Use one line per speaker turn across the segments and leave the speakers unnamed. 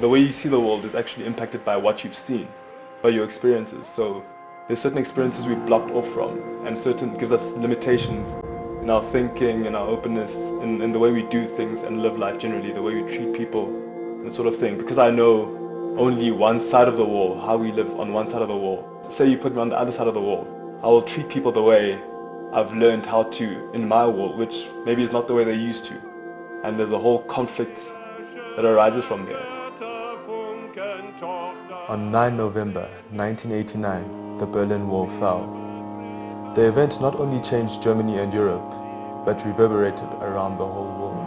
The way you see the world is actually impacted by what you've seen, by your experiences. So there's certain experiences we've blocked off from, and certain gives us limitations in our thinking and our openness, in the way we do things and live life generally, the way we treat people, and that sort of thing. Because I know only one side of the wall, how we live on one side of the wall. Say you put me on the other side of the wall, I will treat people the way I've learned how to in my world, which maybe is not the way they used to. And there's a whole conflict that arises from there. On 9 November 1989, the Berlin Wall fell. The event not only changed Germany and Europe, but reverberated around the whole world.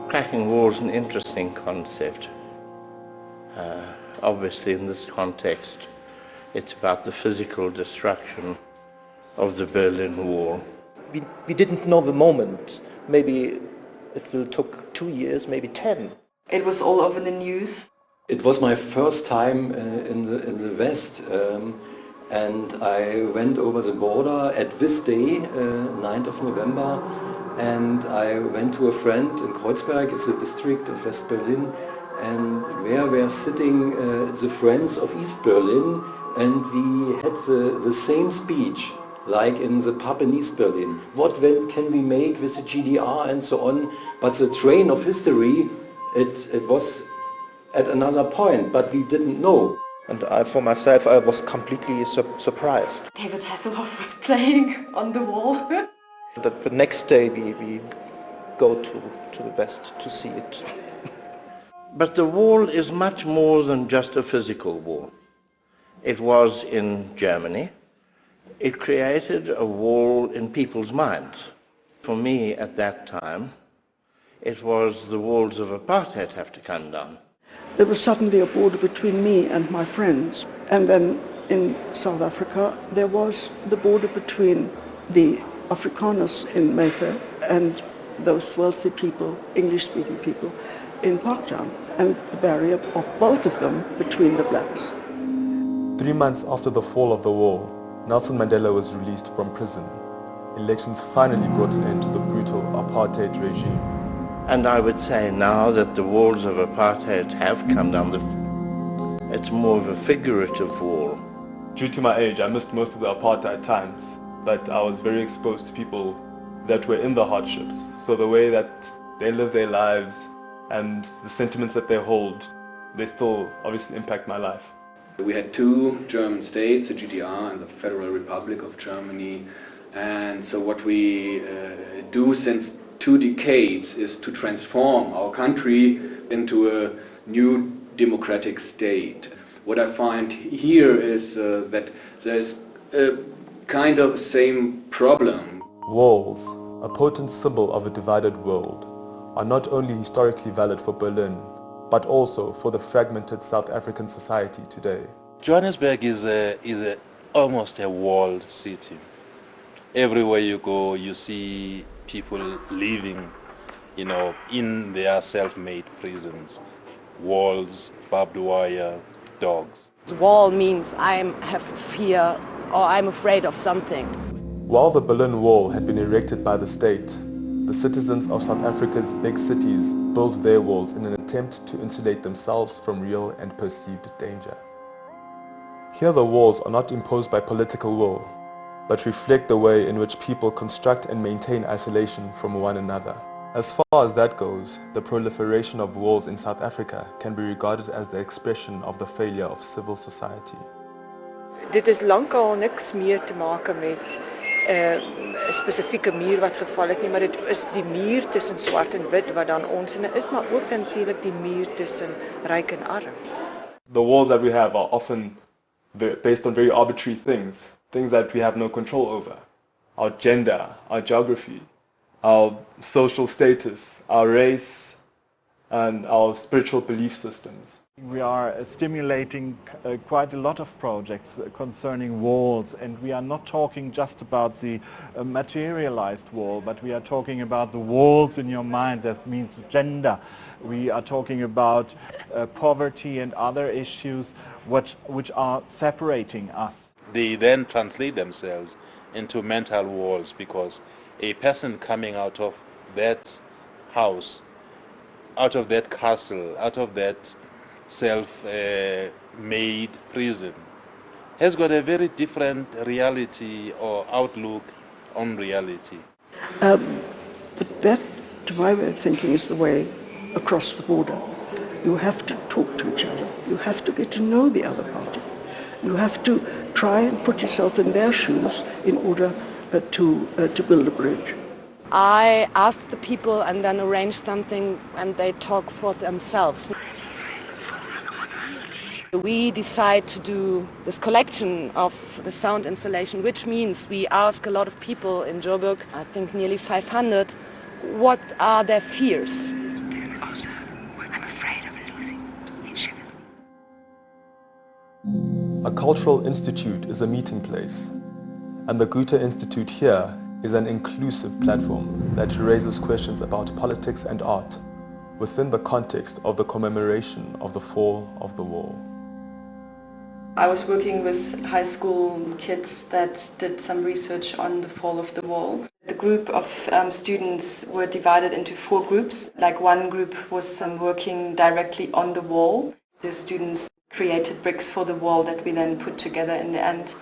Cracking walls is an interesting concept. Obviously in this context, it's about the physical destruction of the Berlin Wall.
We didn't know the moment. Maybe it will took 2 years, maybe 10.
It was all over the news.
It was my first time in the West, and I went over the border at this day, 9th of November, and I went to a friend in Kreuzberg, it's a district of West Berlin, and where were sitting the friends of East Berlin, and we had the same speech like in the pub in East Berlin. What can we make with the GDR and so on? But the train of history, it was at another point, but we didn't know.
And for myself, I was completely surprised.
David Hasselhoff was playing on the wall.
The next day we go to the West to see it.
But the wall is much more than just a physical wall. It was in Germany. It created a wall in people's minds. For me at that time, it was the walls of apartheid have to come down.
There was suddenly a border between me and my friends. And then in South Africa, there was the border between the Afrikaners in Mayfair and those wealthy people, English-speaking people, in Parktown, and the barrier of both of them between the blacks.
3 months after the fall of the wall, Nelson Mandela was released from prison. Elections finally brought an end to the brutal apartheid regime.
And I would say now that the walls of apartheid have come down, it's more of a figurative wall.
Due to my age, I missed most of the apartheid times, but I was very exposed to people that were in the hardships. So the way that they live their lives and the sentiments that they hold, they still obviously impact my life.
We had two German states, the GDR and the Federal Republic of Germany, and so what we do since 2 decades is to transform our country into a new democratic state. What I find here is that there's a kind of same problem.
Walls, a potent symbol of a divided world, are not only historically valid for Berlin, but also for the fragmented South African society today.
Johannesburg is almost a walled city. Everywhere you go, you see people living, in their self-made prisons. Walls, barbed wire, dogs.
The wall means I have fear or I'm afraid of something.
While the Berlin Wall had been erected by the state, the citizens of South Africa's big cities built their walls in an attempt to insulate themselves from real and perceived danger. Here the walls are not imposed by political will, but reflect the way in which people construct and maintain isolation from one another. As far as that goes, the proliferation of walls in South Africa can be regarded as the expression of the failure of civil society.
Dit is lankal niks meer te maken met 'n spesifieke muur wat geval het nie, maar dit is die muur tussen swart en wit wat dan ons is, maar ook natuurlik die muur tussen ryk en arm.
The walls that we have are often based on very arbitrary things that we have no control over. Our gender, our geography, our social status, our race, and our spiritual belief systems.
We are stimulating quite a lot of projects concerning walls, and we are not talking just about the materialized wall, but we are talking about the walls in your mind. That means gender. We are talking about poverty and other issues which are separating us.
They then translate themselves into mental walls, because a person coming out of that house out of that castle, out of that self-made prison, has got a very different reality or outlook on reality.
But that, to my way of thinking, is the way across the border. You have to talk to each other. You have to get to know the other party. You have to try and put yourself in their shoes in order to build a bridge.
I asked the people and then arranged something and they talk for themselves. We decide to do this collection of the sound installation, which means we ask a lot of people in Joburg, I think nearly 500, what are their fears?
A cultural institute is a meeting place, and the Goethe-Institut here is an inclusive platform that raises questions about politics and art within the context of the commemoration of the fall of the wall.
I was working with high school kids that did some research on the fall of the wall. The group of students were divided into 4 groups. Like one group was working directly on the wall. The students created bricks for the wall that we then put together in the end.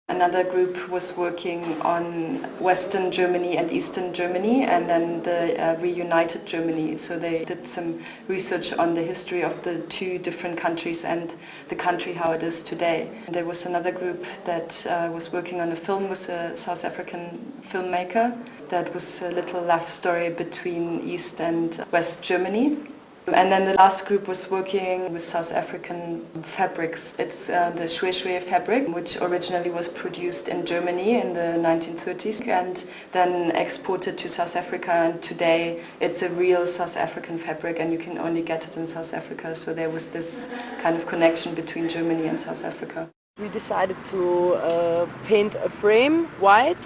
Another group was working on Western Germany and Eastern Germany and then the reunited Germany. So they did some research on the history of the 2 different countries and the country how it is today. And there was another group that was working on a film with a South African filmmaker. That was a little love story between East and West Germany. And then the last group was working with South African fabrics. It's the Shwe fabric, which originally was produced in Germany in the 1930s and then exported to South Africa. And today it's a real South African fabric and you can only get it in South Africa. So there was this kind of connection between Germany and South Africa.
We decided to paint a frame white,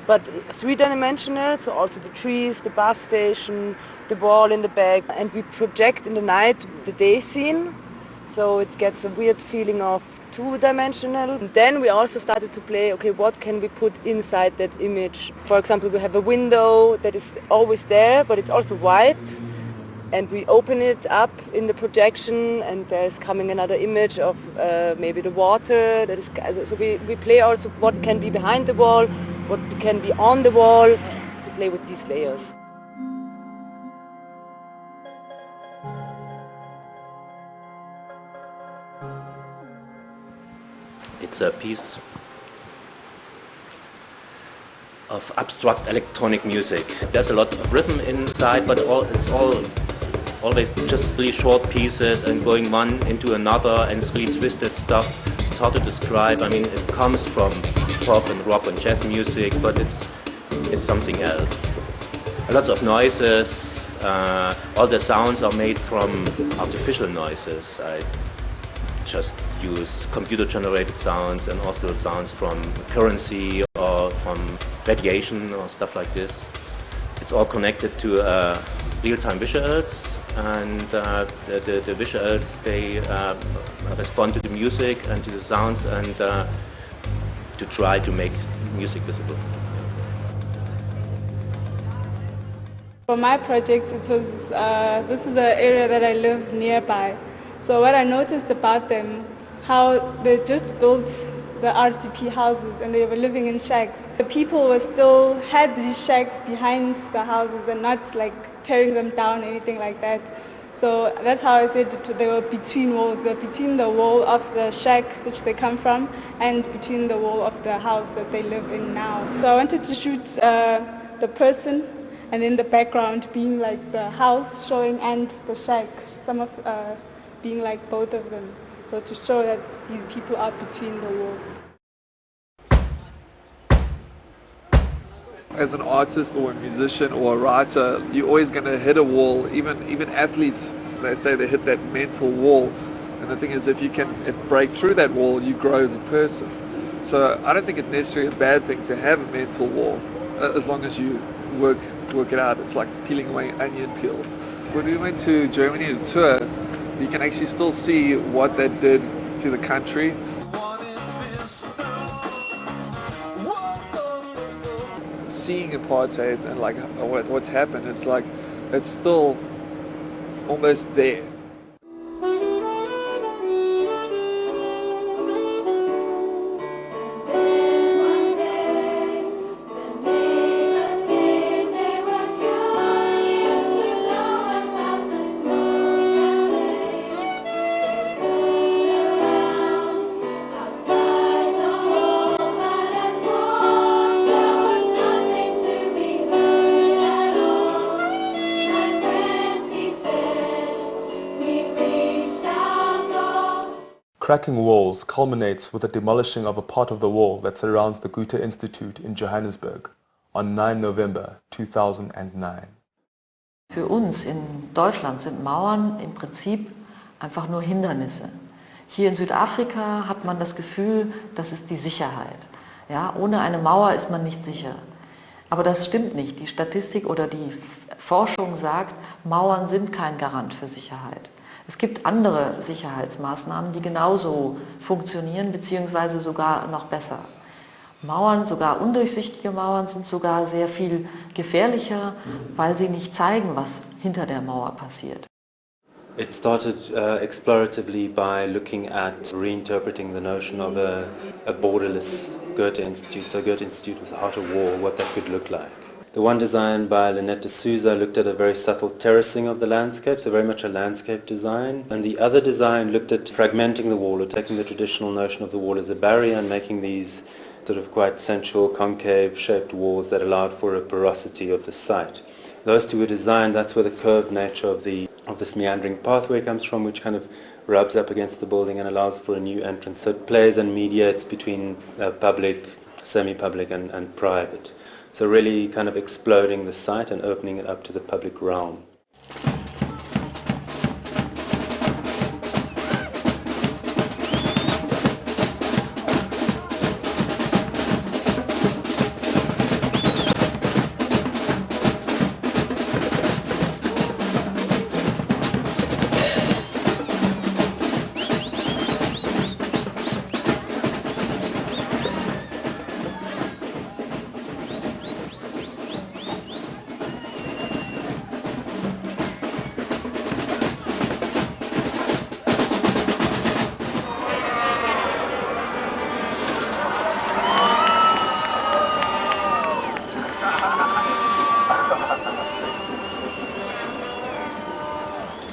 but 3-dimensional, so also the trees, the bus station, the wall in the back, and we project in the night the day scene, so it gets a weird feeling of 2-dimensional. And then we also started to play, okay, what can we put inside that image? For example, we have a window that is always there, but it's also white, and we open it up in the projection, and there's coming another image of maybe the water. That is, so we play also what can be behind the wall, what can be on the wall, to play with these layers.
It's a piece of abstract electronic music. There's a lot of rhythm inside, but it's always just really short pieces and going one into another, and it's really twisted stuff. It's hard to describe. I mean, it comes from pop and rock and jazz music, but it's something else. Lots of noises. All the sounds are made from artificial noises. I just use computer-generated sounds and also sounds from currency or from radiation or stuff like this. It's all connected to real-time visuals, and the visuals, they respond to the music and to the sounds and to try to make music visible.
For my project, it was this is an area that I live nearby. So what I noticed about them, how they just built the RDP houses and they were living in shacks. The people had these shacks behind the houses and not like tearing them down or anything like that. So that's how I said they were between walls. They're between the wall of the shack which they come from and between the wall of the house that they live in now. So I wanted to shoot the person and then the background being like the house showing and the shack, some of being like both of them. So to show that these people are between the walls.
As an artist or a musician or a writer, you're always going to hit a wall. Even athletes, they say they hit that mental wall. And the thing is, if you can break through that wall, you grow as a person. So I don't think it's necessarily a bad thing to have a mental wall, as long as you work it out. It's like peeling away an onion peel. When we went to Germany to tour, you can actually still see what that did to the country. Seeing apartheid and like what's happened, it's like it's still almost there.
Cracking walls culminates with the demolishing of a part of the wall that surrounds the Goethe-Institut in Johannesburg on 9 November 2009.
Für uns in Deutschland sind Mauern im Prinzip einfach nur Hindernisse. Hier in Südafrika hat man das Gefühl, das ist die Sicherheit. Ja, ohne eine Mauer ist man nicht sicher. Aber das stimmt nicht. Die Statistik oder die Forschung sagt, Mauern sind kein Garant für Sicherheit. Es gibt andere Sicherheitsmaßnahmen, die genauso funktionieren, beziehungsweise sogar noch besser. Mauern, sogar undurchsichtige Mauern, sind sogar sehr viel gefährlicher, weil sie nicht zeigen, was hinter der Mauer passiert.
It started exploratively by looking at reinterpreting the notion of a borderless Goethe-Institut, so Goethe-Institut without a wall, what that could look like. The one designed by Lynette de Souza looked at a very subtle terracing of the landscape, so very much a landscape design. And the other design looked at fragmenting the wall, or taking the traditional notion of the wall as a barrier and making these sort of quite sensual, concave-shaped walls that allowed for a porosity of the site. Those two were designed, that's where the curved nature of this meandering pathway comes from, which kind of rubs up against the building and allows for a new entrance. So it plays and mediates between public, semi-public and private. So really kind of exploding the site and opening it up to the public realm.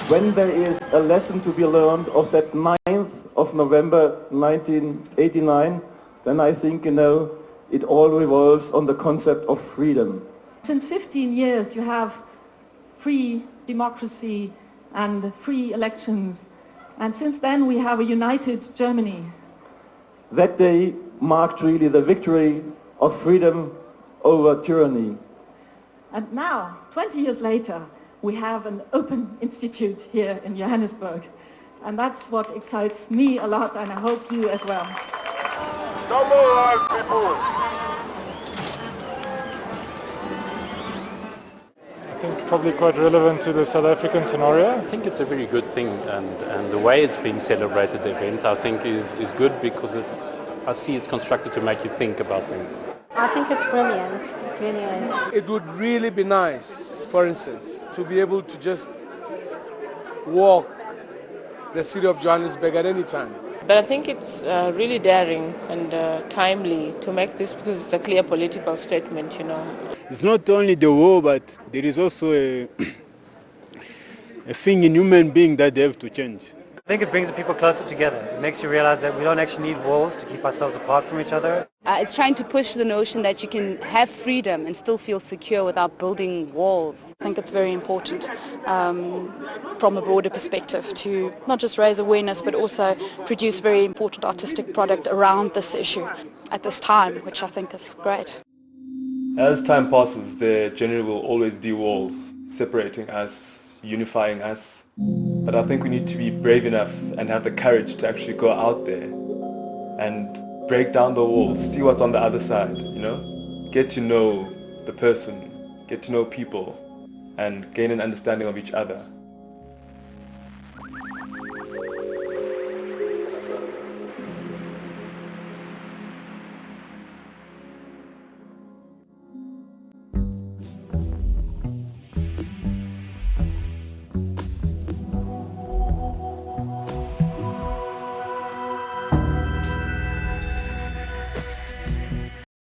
When there is a lesson to be learned of that 9th of November 1989, then I think, it all revolves on the concept of freedom.
Since 15 years you have free democracy and free elections, and since then we have a united Germany.
That day marked really the victory of freedom over tyranny.
And now, 20 years later, we have an open institute here in Johannesburg. And that's what excites me a lot, and I hope you as well.
No more lies, people!
I think probably quite relevant to the South African scenario.
I think it's a very good thing, and the way it's being celebrated, the event, I think is good because I see it's constructed to make you think about things.
I think it's brilliant. It really is.
It would really be nice, for instance, to be able to just walk the city of Johannesburg at any time.
But I think it's really daring and timely to make this because it's a clear political statement,
It's not only the war, but there is also a thing in human being that they have to change.
I think it brings the people closer together. It makes you realize that we don't actually need walls to keep ourselves apart from each other.
It's trying to push the notion that you can have freedom and still feel secure without building walls.
I think it's very important from a broader perspective to not just raise awareness but also produce very important artistic product around this issue at this time, which I think is great.
As time passes, there generally will always be walls separating us, unifying us. But I think we need to be brave enough and have the courage to actually go out there and break down the walls, see what's on the other side, Get to know the person, get to know people, and gain an understanding of each other.